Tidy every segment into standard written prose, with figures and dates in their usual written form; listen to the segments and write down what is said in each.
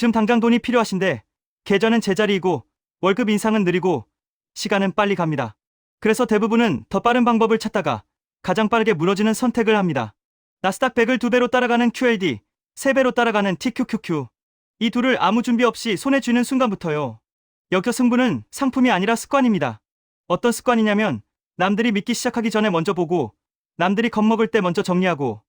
지금 당장 돈이 필요하신데 계좌는 제자리이고 월급 인상은 느리고 시간은 빨리 갑니다. 그래서 대부분은 더 빠른 방법을 찾다가 가장 빠르게 무너지는 선택을 합니다. 나스닥 100을 2배로 따라가는 QLD, 3배로 따라가는 TQQQ. 이 둘을 아무 준비 없이 손에 쥐는 순간부터요. 여기서 승부는 상품이 아니라 습관입니다. 어떤 습관이냐면 남들이 믿기 시작하기 전에 먼저 보고, 남들이 겁먹을 때 먼저 정리하고,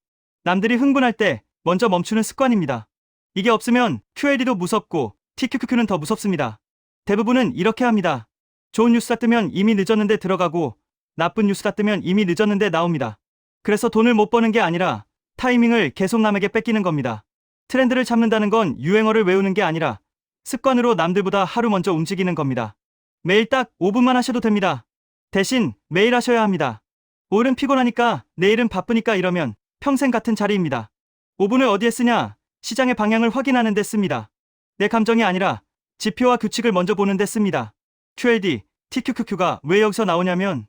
남들이 흥분할 때 먼저 멈추는 습관입니다. 이게 없으면 QLD도 무섭고 TQQQ는 더 무섭습니다. 대부분은 이렇게 합니다. 좋은 뉴스가 뜨면 이미 늦었는데 들어가고 나쁜 뉴스가 뜨면 이미 늦었는데 나옵니다. 그래서 돈을 못 버는 게 아니라 타이밍을 계속 남에게 뺏기는 겁니다. 트렌드를 잡는다는 건 유행어를 외우는 게 아니라 습관으로 남들보다 하루 먼저 움직이는 겁니다. 매일 딱 5분만 하셔도 됩니다. 대신 매일 하셔야 합니다. 오늘은 피곤하니까 내일은 바쁘니까 이러면 평생 같은 자리입니다. 5분을 어디에 쓰냐? 시장의 방향을 확인하는 데 씁니다. 내 감정이 아니라 지표와 규칙을 먼저 보는 데 씁니다. QLD, TQQQ가 왜 여기서 나오냐면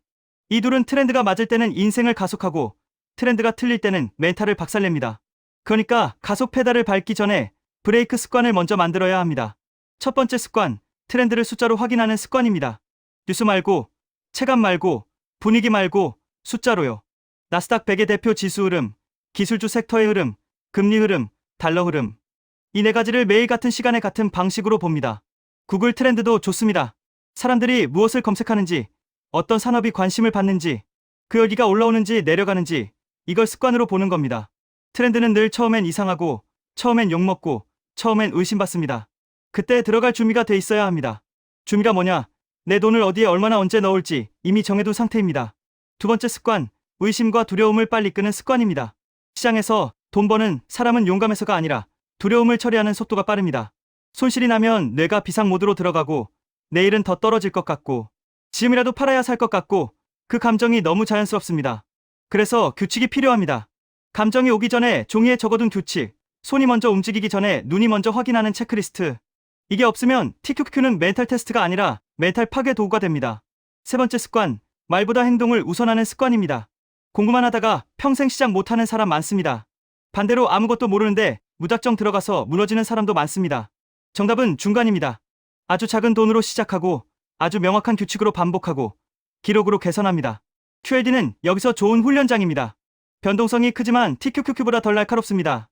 이 둘은 트렌드가 맞을 때는 인생을 가속하고 트렌드가 틀릴 때는 멘탈을 박살냅니다. 그러니까 가속 페달을 밟기 전에 브레이크 습관을 먼저 만들어야 합니다. 첫 번째 습관, 트렌드를 숫자로 확인하는 습관입니다. 뉴스 말고, 체감 말고, 분위기 말고 숫자로요. 나스닥 100의 대표 지수 흐름, 기술주 섹터의 흐름, 금리 흐름, 달러 흐름. 이 네 가지를 매일 같은 시간에 같은 방식으로 봅니다. 구글 트렌드도 좋습니다. 사람들이 무엇을 검색하는지, 어떤 산업이 관심을 받는지, 그 열기가 올라오는지 내려가는지 이걸 습관으로 보는 겁니다. 트렌드는 늘 처음엔 이상하고, 처음엔 욕먹고, 처음엔 의심받습니다. 그때 들어갈 준비가 돼 있어야 합니다. 준비가 뭐냐? 내 돈을 어디에 얼마나 언제 넣을지 이미 정해둔 상태입니다. 두 번째 습관, 의심과 두려움을 빨리 끄는 습관입니다. 시장에서 돈 버는 사람은 용감해서가 아니라 두려움을 처리하는 속도가 빠릅니다. 손실이 나면 뇌가 비상 모드로 들어가고 내일은 더 떨어질 것 같고 지금이라도 팔아야 살 것 같고 그 감정이 너무 자연스럽습니다. 그래서 규칙이 필요합니다. 감정이 오기 전에 종이에 적어둔 규칙, 손이 먼저 움직이기 전에 눈이 먼저 확인하는 체크리스트. 이게 없으면 TQQ는 멘탈 테스트가 아니라 멘탈 파괴 도구가 됩니다. 세 번째 습관, 말보다 행동을 우선하는 습관입니다. 공부만 하다가 평생 시작 못하는 사람 많습니다. 반대로 아무것도 모르는데 무작정 들어가서 무너지는 사람도 많습니다. 정답은 중간입니다. 아주 작은 돈으로 시작하고 아주 명확한 규칙으로 반복하고 기록으로 개선합니다. QLD는 여기서 좋은 훈련장입니다. 변동성이 크지만 TQQQ보다 덜 날카롭습니다.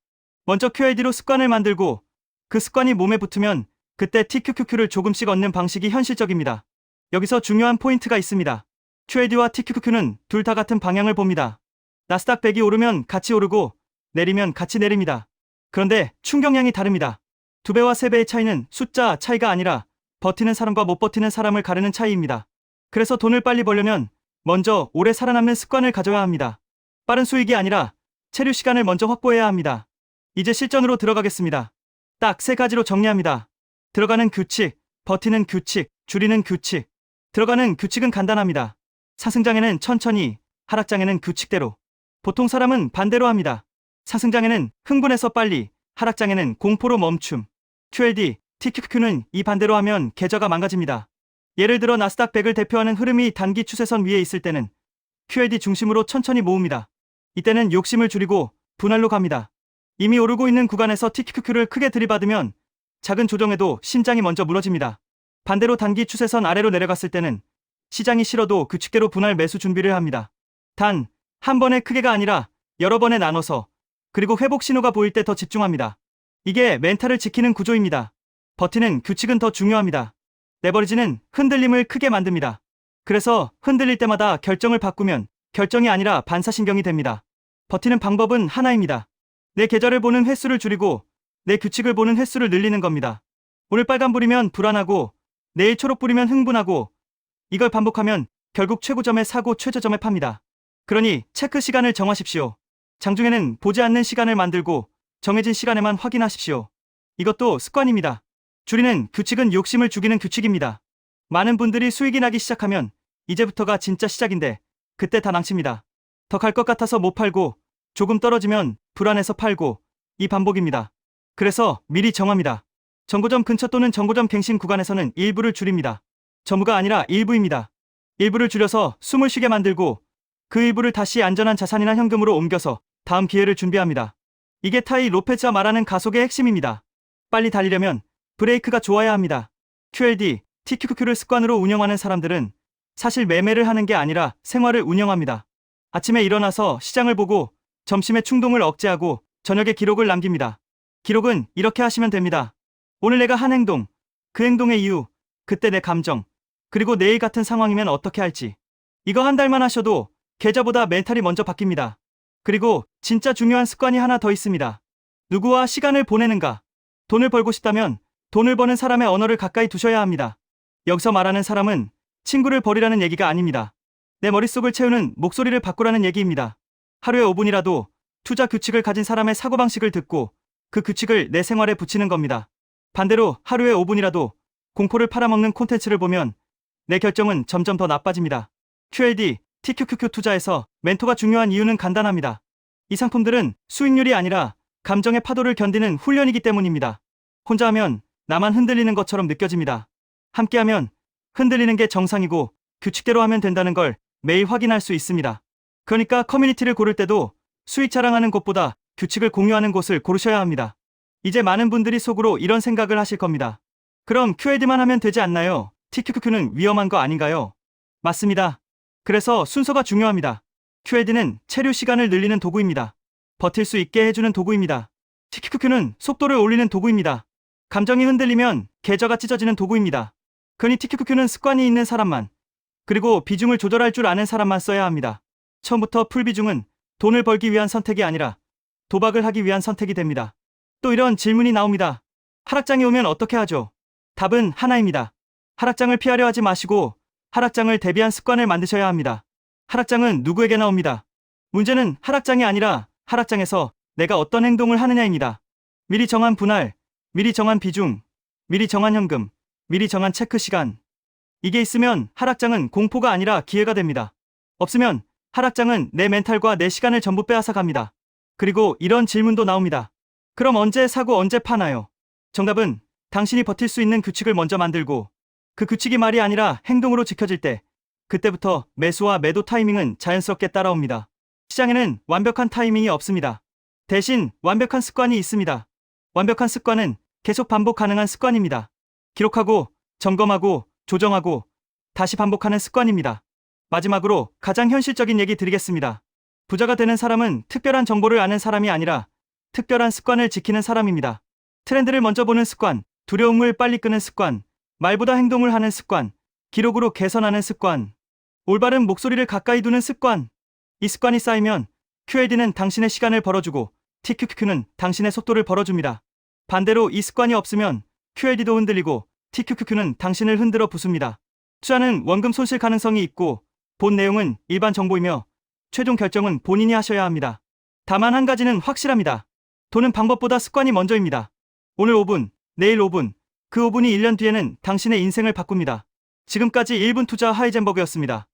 먼저 QLD로 습관을 만들고 그 습관이 몸에 붙으면 그때 TQQQ를 조금씩 얻는 방식이 현실적입니다. 여기서 중요한 포인트가 있습니다. QLD와 TQQQ는 둘 다 같은 방향을 봅니다. 나스닥 100이 오르면 같이 오르고 내리면 같이 내립니다. 그런데 충격량이 다릅니다. 2배와 3배의 차이는 숫자 차이가 아니라 버티는 사람과 못 버티는 사람을 가르는 차이입니다. 그래서 돈을 빨리 벌려면 먼저 오래 살아남는 습관을 가져야 합니다. 빠른 수익이 아니라 체류 시간을 먼저 확보해야 합니다. 이제 실전으로 들어가겠습니다. 딱 3가지로 정리합니다. 들어가는 규칙, 버티는 규칙, 줄이는 규칙. 들어가는 규칙은 간단합니다. 상승장에는 천천히, 하락장에는 규칙대로. 보통 사람은 반대로 합니다. 상승장에는 흥분해서 빨리, 하락장에는 공포로 멈춤. QLD, TQQ는 이 반대로 하면 계좌가 망가집니다. 예를 들어 나스닥 100을 대표하는 흐름이 단기 추세선 위에 있을 때는 QLD 중심으로 천천히 모읍니다. 이때는 욕심을 줄이고 분할로 갑니다. 이미 오르고 있는 구간에서 TQQ를 크게 들이받으면 작은 조정에도 심장이 먼저 무너집니다. 반대로 단기 추세선 아래로 내려갔을 때는 시장이 싫어도 규칙대로 분할 매수 준비를 합니다. 단, 한 번에 크게가 아니라 여러 번에 나눠서 그리고 회복 신호가 보일 때 더 집중합니다. 이게 멘탈을 지키는 구조입니다. 버티는 규칙은 더 중요합니다. 레버리지는 흔들림을 크게 만듭니다. 그래서 흔들릴 때마다 결정을 바꾸면 결정이 아니라 반사신경이 됩니다. 버티는 방법은 하나입니다. 내 계좌를 보는 횟수를 줄이고 내 규칙을 보는 횟수를 늘리는 겁니다. 오늘 빨간불이면 불안하고 내일 초록불이면 흥분하고 이걸 반복하면 결국 최고점에 사고 최저점에 팝니다. 그러니 체크 시간을 정하십시오. 장중에는 보지 않는 시간을 만들고 정해진 시간에만 확인하십시오. 이것도 습관입니다. 줄이는 규칙은 욕심을 죽이는 규칙입니다. 많은 분들이 수익이 나기 시작하면 이제부터가 진짜 시작인데 그때 다 망칩니다. 더 갈 것 같아서 못 팔고 조금 떨어지면 불안해서 팔고 이 반복입니다. 그래서 미리 정합니다. 정고점 근처 또는 정고점 갱신 구간에서는 일부를 줄입니다. 전부가 아니라 일부입니다. 일부를 줄여서 숨을 쉬게 만들고 그 일부를 다시 안전한 자산이나 현금으로 옮겨서 다음 기회를 준비합니다. 이게 타이 로페즈가 말하는 가속의 핵심입니다. 빨리 달리려면 브레이크가 좋아야 합니다. QLD, TQQQ를 습관으로 운영하는 사람들은 사실 매매를 하는 게 아니라 생활을 운영합니다. 아침에 일어나서 시장을 보고 점심에 충동을 억제하고 저녁에 기록을 남깁니다. 기록은 이렇게 하시면 됩니다. 오늘 내가 한 행동, 그 행동의 이유, 그때 내 감정, 그리고 내일 같은 상황이면 어떻게 할지. 이거 한 달만 하셔도 계좌보다 멘탈이 먼저 바뀝니다. 그리고 진짜 중요한 습관이 하나 더 있습니다. 누구와 시간을 보내는가? 돈을 벌고 싶다면 돈을 버는 사람의 언어를 가까이 두셔야 합니다. 여기서 말하는 사람은 친구를 버리라는 얘기가 아닙니다. 내 머릿속을 채우는 목소리를 바꾸라는 얘기입니다. 하루에 5분이라도 투자 규칙을 가진 사람의 사고방식을 듣고 그 규칙을 내 생활에 붙이는 겁니다. 반대로 하루에 5분이라도 공포를 팔아먹는 콘텐츠를 보면 내 결정은 점점 더 나빠집니다. QLD, TQQQ 투자에서 멘토가 중요한 이유는 간단합니다. 이 상품들은 수익률이 아니라 감정의 파도를 견디는 훈련이기 때문입니다. 혼자 하면 나만 흔들리는 것처럼 느껴집니다. 함께하면 흔들리는 게 정상이고 규칙대로 하면 된다는 걸 매일 확인할 수 있습니다. 그러니까 커뮤니티를 고를 때도 수익 자랑하는 곳보다 규칙을 공유하는 곳을 고르셔야 합니다. 이제 많은 분들이 속으로 이런 생각을 하실 겁니다. 그럼 QLD만 하면 되지 않나요? TQQQ는 위험한 거 아닌가요? 맞습니다. 그래서 순서가 중요합니다. QLD는 체류 시간을 늘리는 도구입니다. 버틸 수 있게 해주는 도구입니다. TQQQ는 속도를 올리는 도구입니다. 감정이 흔들리면 계좌가 찢어지는 도구입니다. 그러니 TQQQ는 습관이 있는 사람만, 그리고 비중을 조절할 줄 아는 사람만 써야 합니다. 처음부터 풀비중은 돈을 벌기 위한 선택이 아니라 도박을 하기 위한 선택이 됩니다. 또 이런 질문이 나옵니다. 하락장이 오면 어떻게 하죠? 답은 하나입니다. 하락장을 피하려 하지 마시고 하락장을 대비한 습관을 만드셔야 합니다. 하락장은 누구에게나 옵니다. 문제는 하락장이 아니라 하락장에서 내가 어떤 행동을 하느냐입니다. 미리 정한 분할, 미리 정한 비중, 미리 정한 현금, 미리 정한 체크 시간. 이게 있으면 하락장은 공포가 아니라 기회가 됩니다. 없으면 하락장은 내 멘탈과 내 시간을 전부 빼앗아 갑니다. 그리고 이런 질문도 나옵니다. 그럼 언제 사고 언제 파나요? 정답은 당신이 버틸 수 있는 규칙을 먼저 만들고 그 규칙이 말이 아니라 행동으로 지켜질 때 그때부터 매수와 매도 타이밍은 자연스럽게 따라옵니다. 시장에는 완벽한 타이밍이 없습니다. 대신 완벽한 습관이 있습니다. 완벽한 습관은 계속 반복 가능한 습관입니다. 기록하고 점검하고 조정하고 다시 반복하는 습관입니다. 마지막으로 가장 현실적인 얘기 드리겠습니다. 부자가 되는 사람은 특별한 정보를 아는 사람이 아니라 특별한 습관을 지키는 사람입니다. 트렌드를 먼저 보는 습관, 두려움을 빨리 끄는 습관, 말보다 행동을 하는 습관, 기록으로 개선하는 습관, 올바른 목소리를 가까이 두는 습관. 이 습관이 쌓이면 QLD는 당신의 시간을 벌어주고 TQQQ는 당신의 속도를 벌어줍니다. 반대로 이 습관이 없으면 QLD도 흔들리고 TQQQ는 당신을 흔들어 부숩니다. 투자는 원금 손실 가능성이 있고 본 내용은 일반 정보이며 최종 결정은 본인이 하셔야 합니다. 다만 한 가지는 확실합니다. 돈은 방법보다 습관이 먼저입니다. 오늘 5분, 내일 5분, 그 5분이 1년 뒤에는 당신의 인생을 바꿉니다. 지금까지 1분 투자 하이젠버그였습니다.